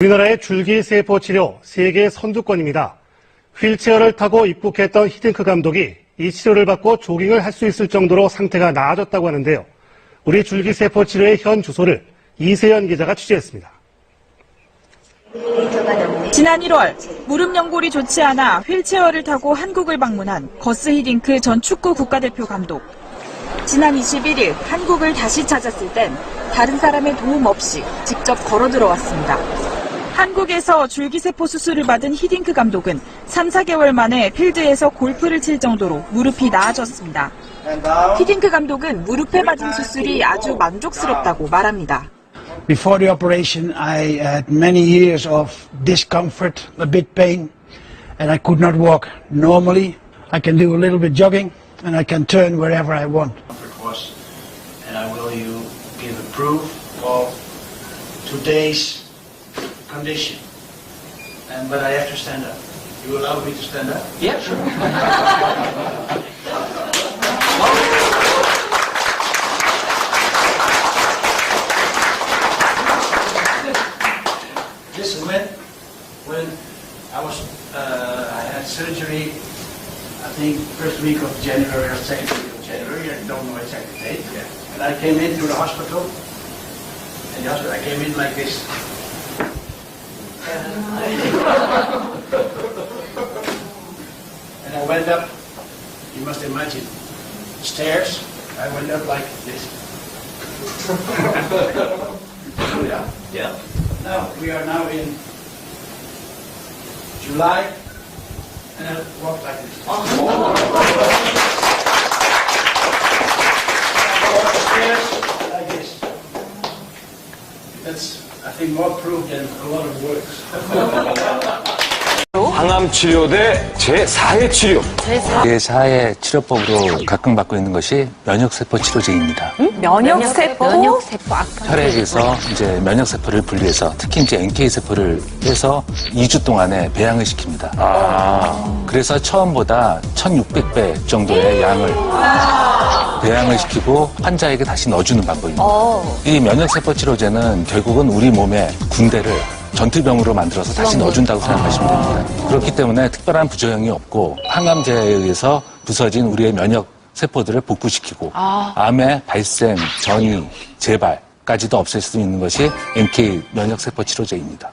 우리나라의 줄기세포 치료 세계 선두권입니다. 휠체어를 타고 입국했던 히딩크 감독이 이 치료를 받고 조깅을 할 수 있을 정도로 상태가 나아졌다고 하는데요. 우리 줄기세포 치료의 현 주소를 이세연 기자가 취재했습니다. 지난 1월 무릎 연골이 좋지 않아 휠체어를 타고 한국을 방문한 거스 히딩크 전 축구 국가대표 감독. 지난 21일 한국을 다시 찾았을 땐 다른 사람의 도움 없이 직접 걸어 들어왔습니다. 한국에서 줄기세포 수술을 받은 히딩크 감독은 3, 4개월 만에 필드에서 골프를 칠 정도로 무릎이 나아졌습니다. 히딩크 감독은 무릎에 받은 수술이 아주 만족스럽다고 말합니다. Before the operation, I had many years of discomfort, a bit pain, and I could not walk normally. I can do a little bit jogging, and I can turn wherever I want. And I will give a proof of today's condition. But I have to stand up. You allow me to stand up? Yeah, sure. Listen, when I had surgery, I think first week of January or second week of January, I don't know exact date. Yeah. And I came into the hospital, and I came in like this. And I went up, you must imagine, stairs. I went up like this. Yeah. Now, we are now in July, and I walk like this. I walk the stairs like this. That's, I think, more proof than a lot of words. 항암 치료 대 제4의 치료. 제4의 치료법으로 각광받고 있는 것이 면역세포 치료제입니다. 면역세포? 혈액에서 이제 면역세포를 분리해서 특히 이제 NK세포를 해서 2주 동안에 배양을 시킵니다. 그래서 처음보다 1600배 정도의 양을 배양을 시키고 환자에게 다시 넣어주는 방법입니다. 이 면역세포 치료제는 결국은 우리 몸의 군대를 전투병으로 만들어서 다시 넣어준다고 생각하시면 됩니다. 그렇기 때문에 특별한 부작용이 없고 항암제에 의해서 부서진 우리의 면역 세포들을 복구시키고 암의 발생, 전이, 재발까지도 없앨 수 있는 것이 NK 면역세포 치료제입니다.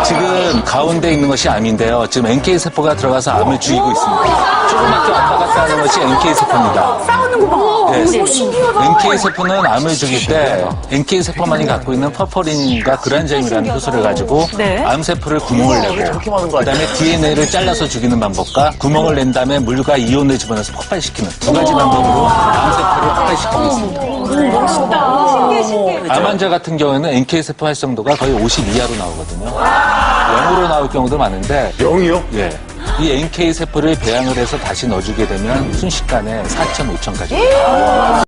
지금 가운데 있는 것이 암인데요. 지금 NK세포가 들어가서 암을 죽이고 있습니다. 조그맣게 왔다 갔다 하는 것이 NK세포입니다. 싸우는구나. 네. NK세포는 암을 죽일 때 NK세포만이 갖고 있는 퍼포린과 그란자임이라는 효소를 가지고 암세포를 구멍을 내고 그다음에 DNA를 잘라서 죽이는 방법과 구멍을 낸 다음에 물과 이온을 집어넣어서 폭발시키는 두 가지 방법으로 암세포를 폭발시키고 있습니다. 멋있다. 신기해. 암 환자 같은 경우에는 NK세포 활성도가 거의 50 이하로 나오거든요. 0으로 나올 경우도 많은데 0이요? 예. 이 NK세포를 배양을 해서 다시 넣어주게 되면 순식간에 4천, 5천까지.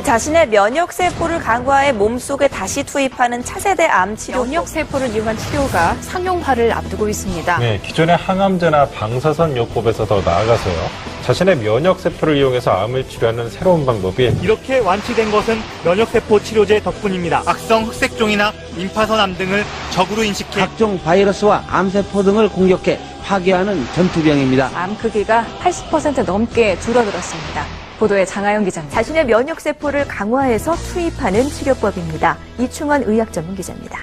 자신의 면역세포를 강화해 몸속에 다시 투입하는 차세대 암 치료. 면역세포를 이용한 치료가 상용화를 앞두고 있습니다. 네, 기존의 항암제나 방사선요법에서 더 나아가서요. 자신의 면역세포를 이용해서 암을 치료하는 새로운 방법이 이렇게 완치된 것은 면역세포 치료제 덕분입니다. 악성 흑색종이나 림파선암 등을 적으로 인식해 각종 바이러스와 암세포 등을 공격해 파괴하는 전투병입니다. 암 크기가 80% 넘게 줄어들었습니다. 보도에 장하영 기자입니다. 자신의 면역세포를 강화해서 투입하는 치료법입니다. 이충원 의학전문 기자입니다.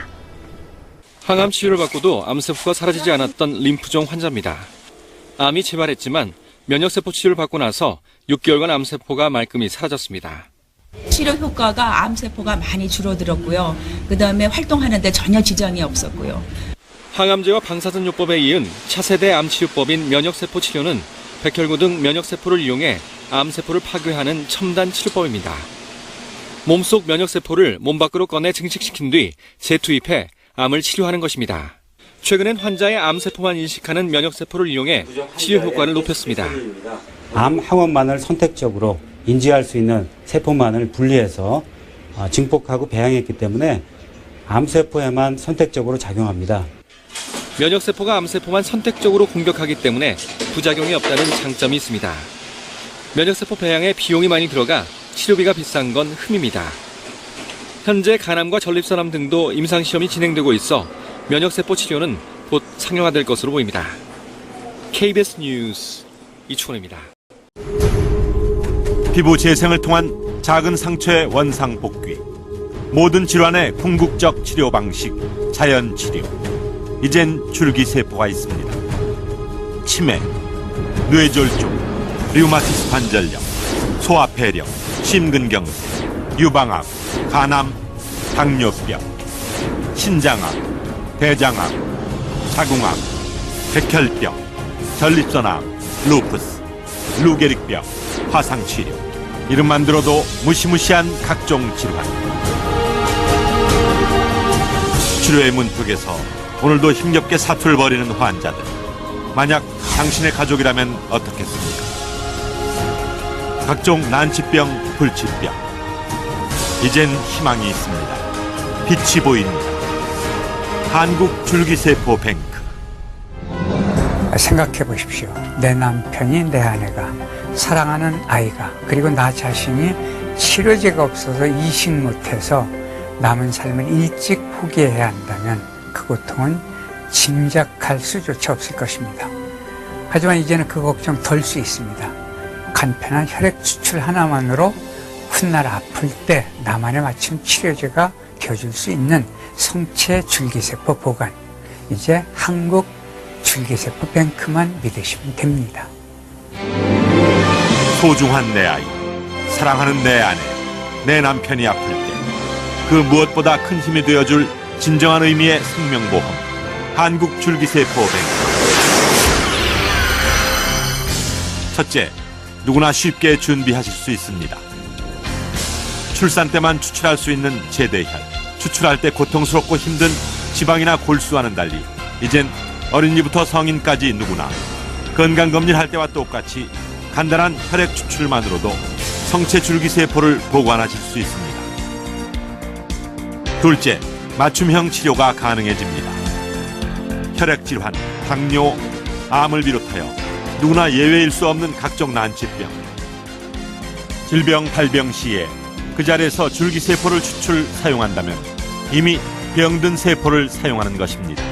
항암 치료를 받고도 암세포가 사라지지 않았던 림프종 환자입니다. 암이 재발했지만 면역세포 치료를 받고 나서 6개월간 암세포가 말끔히 사라졌습니다. 치료 효과가 암세포가 많이 줄어들었고요. 그다음에 활동하는데 전혀 지장이 없었고요. 항암제와 방사선요법에 이은 차세대 암치료법인 면역세포 치료는 백혈구 등 면역세포를 이용해 암세포를 파괴하는 첨단 치료법입니다. 몸속 면역세포를 몸 밖으로 꺼내 증식시킨 뒤 재투입해 암을 치료하는 것입니다. 최근엔 환자의 암세포만 인식하는 면역세포를 이용해 치료 효과를 높였습니다. 암 항원만을 선택적으로 인지할 수 있는 세포만을 분리해서 증폭하고 배양했기 때문에 암세포에만 선택적으로 작용합니다. 면역세포가 암세포만 선택적으로 공격하기 때문에 부작용이 없다는 장점이 있습니다. 면역세포 배양에 비용이 많이 들어가 치료비가 비싼 건 흠입니다. 현재 간암과 전립선암 등도 임상시험이 진행되고 있어 면역세포 치료는 곧 상용화될 것으로 보입니다. KBS 뉴스 이충원입니다. 피부 재생을 통한 작은 상처의 원상 복귀, 모든 질환의 궁극적 치료 방식, 자연 치료. 이젠 줄기세포가 있습니다. 치매, 뇌졸중, 류마티스 관절염, 소아폐렴, 심근경색, 유방암, 간암, 당뇨병, 신장암, 대장암, 자궁암, 백혈병, 전립선암, 루푸스, 루게릭병, 화상치료. 이름만 들어도 무시무시한 각종 질환. 치료의 문턱에서 오늘도 힘겹게 사투를 벌이는 환자들. 만약 당신의 가족이라면 어떻겠습니까? 각종 난치병, 불치병. 이젠 희망이 있습니다. 빛이 보입니다. 한국줄기세포뱅크. 생각해 보십시오. 내 남편이, 내 아내가, 사랑하는 아이가, 그리고 나 자신이 치료제가 없어서 이식 못해서 남은 삶을 일찍 포기해야 한다면 그 고통은 짐작할 수조차 없을 것입니다. 하지만 이제는 그 걱정 덜 수 있습니다. 간편한 혈액 추출 하나만으로 훗날 아플 때 나만의 맞춤 치료제가 되어줄 수 있는 성체 줄기세포 보관. 이제 한국 줄기세포뱅크만 믿으시면 됩니다. 소중한 내 아이, 사랑하는 내 아내, 내 남편이 아플 때 그 무엇보다 큰 힘이 되어줄 진정한 의미의 생명보험, 한국줄기세포뱅크. 첫째, 누구나 쉽게 준비하실 수 있습니다. 출산 때만 추출할 수 있는 제대혈, 추출할 때 고통스럽고 힘든 지방이나 골수와는 달리 이젠 어린이부터 성인까지 누구나 건강검진 할 때와 똑같이 간단한 혈액 추출만으로도 성체 줄기세포를 보관하실 수 있습니다. 둘째, 맞춤형 치료가 가능해집니다. 혈액질환, 당뇨, 암을 비롯하여 누구나 예외일 수 없는 각종 난치병, 질병 발병 시에 그 자리에서 줄기세포를 추출 사용한다면 이미 병든 세포를 사용하는 것입니다.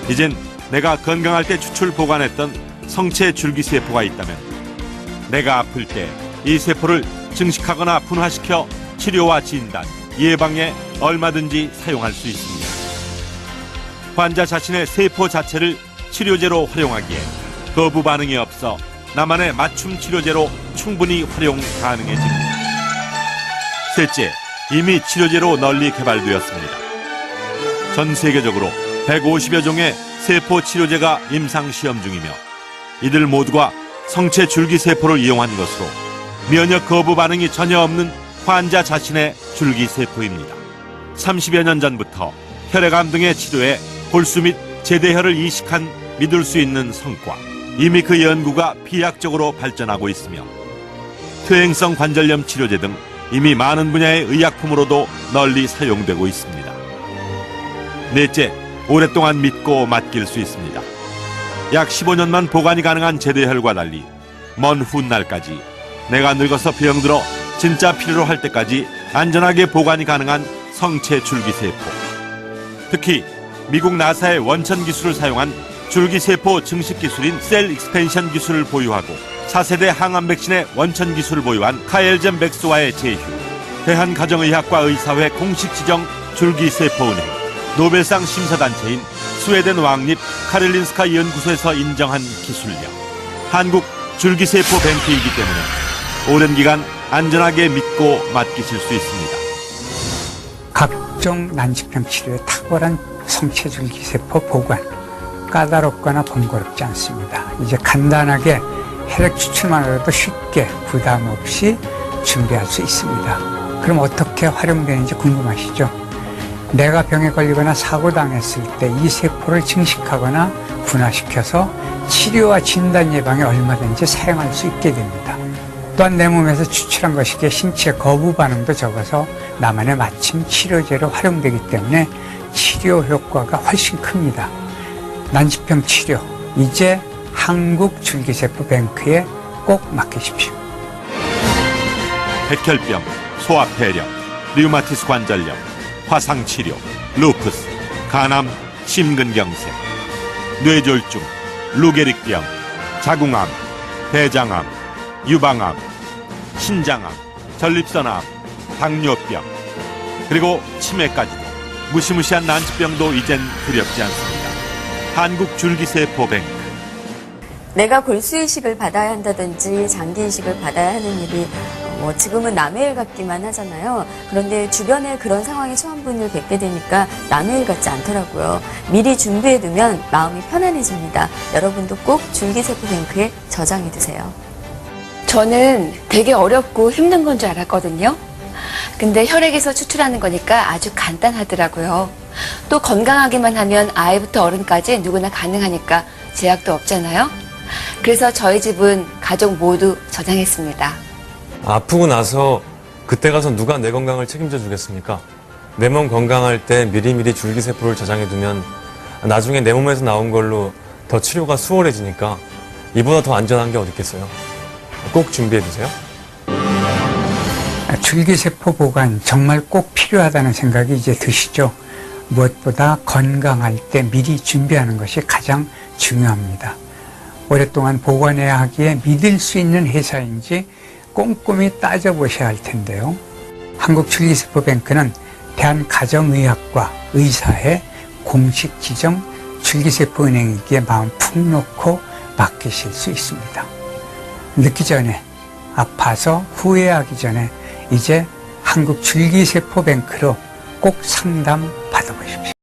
이젠 내가 건강할 때 추출 보관했던 성체 줄기세포가 있다면 내가 아플 때 이 세포를 증식하거나 분화시켜 치료와 진단, 예방에 얼마든지 사용할 수 있습니다. 환자 자신의 세포 자체를 치료제로 활용하기에 거부 반응이 없어 나만의 맞춤 치료제로 충분히 활용 가능해집니다. 셋째, 이미 치료제로 널리 개발되었습니다. 전 세계적으로 150여 종의 세포 치료제가 임상 시험 중이며 이들 모두가 성체 줄기세포를 이용한 것으로 면역 거부 반응이 전혀 없는 환자 자신의 줄기세포입니다. 30여 년 전부터 혈액암 등의 치료에 골수 및 제대혈을 이식한 믿을 수 있는 성과. 이미 그 연구가 비약적으로 발전하고 있으며 퇴행성 관절염 치료제 등 이미 많은 분야의 의약품으로도 널리 사용되고 있습니다. 넷째, 오랫동안 믿고 맡길 수 있습니다. 약 15년만 보관이 가능한 제대혈과 달리 먼 훗날까지 내가 늙어서 병들어 진짜 필요로 할 때까지 안전하게 보관이 가능한 성체 줄기세포. 특히 미국 나사의 원천 기술을 사용한 줄기세포 증식 기술인 셀 익스펜션 기술을 보유하고 차세대 항암 백신의 원천 기술을 보유한 카엘젠 백스와의 제휴, 대한가정의학과 의사회 공식 지정 줄기세포은행, 노벨상 심사단체인 스웨덴 왕립 카를린스카 연구소에서 인정한 기술력, 한국 줄기세포 뱅크이기 때문에 오랜 기간 안전하게 믿고 맡기실 수 있습니다. 각종 난치병 치료에 탁월한 성체 줄기세포 보관, 까다롭거나 번거롭지 않습니다. 이제 간단하게 혈액 추출만으로도 쉽게 부담 없이 준비할 수 있습니다. 그럼 어떻게 활용되는지 궁금하시죠? 내가 병에 걸리거나 사고당했을 때 이 세포를 증식하거나 분화시켜서 치료와 진단 예방에 얼마든지 사용할 수 있게 됩니다. 또한 내 몸에서 추출한 것이기에 신체 거부 반응도 적어서 나만의 맞춤 치료제로 활용되기 때문에 치료 효과가 훨씬 큽니다. 난치병 치료, 이제 한국 줄기세포 뱅크에 꼭 맡기십시오. 백혈병, 소아폐렴, 류마티스 관절염, 화상치료, 루푸스, 간암, 심근경색, 뇌졸중, 루게릭병, 자궁암, 대장암, 유방암, 신장암, 전립선암, 당뇨병, 그리고 치매까지도 무시무시한 난치병도 이젠 두렵지 않습니다. 한국줄기세포뱅크. 내가 골수 이식을 받아야 한다든지 장기 이식을 받아야 하는 일이 지금은 남의 일 같기만 하잖아요. 그런데 주변에 그런 상황에 처한 분을 뵙게 되니까 남의 일 같지 않더라고요. 미리 준비해두면 마음이 편안해집니다. 여러분도 꼭 줄기세포뱅크에 저장해두세요. 저는 되게 어렵고 힘든 건 줄 알았거든요. 근데 혈액에서 추출하는 거니까 아주 간단하더라고요. 또 건강하기만 하면 아이부터 어른까지 누구나 가능하니까 제약도 없잖아요. 그래서 저희 집은 가족 모두 저장했습니다. 아프고 나서 그때 가서 누가 내 건강을 책임져 주겠습니까? 내 몸 건강할 때 미리미리 줄기세포를 저장해두면 나중에 내 몸에서 나온 걸로 더 치료가 수월해지니까 이보다 더 안전한 게 어디 있겠어요? 꼭 준비해두세요. 줄기세포 보관 정말 꼭 필요하다는 생각이 이제 드시죠? 무엇보다 건강할 때 미리 준비하는 것이 가장 중요합니다. 오랫동안 보관해야 하기에 믿을 수 있는 회사인지 꼼꼼히 따져보셔야 할 텐데요. 한국줄기세포뱅크는 대한가정의학과 의사의 공식 지정 줄기세포은행이기에 마음 푹 놓고 맡기실 수 있습니다. 늦기 전에, 아파서 후회하기 전에 이제 한국줄기세포뱅크로 꼭 상담 받아보십시오.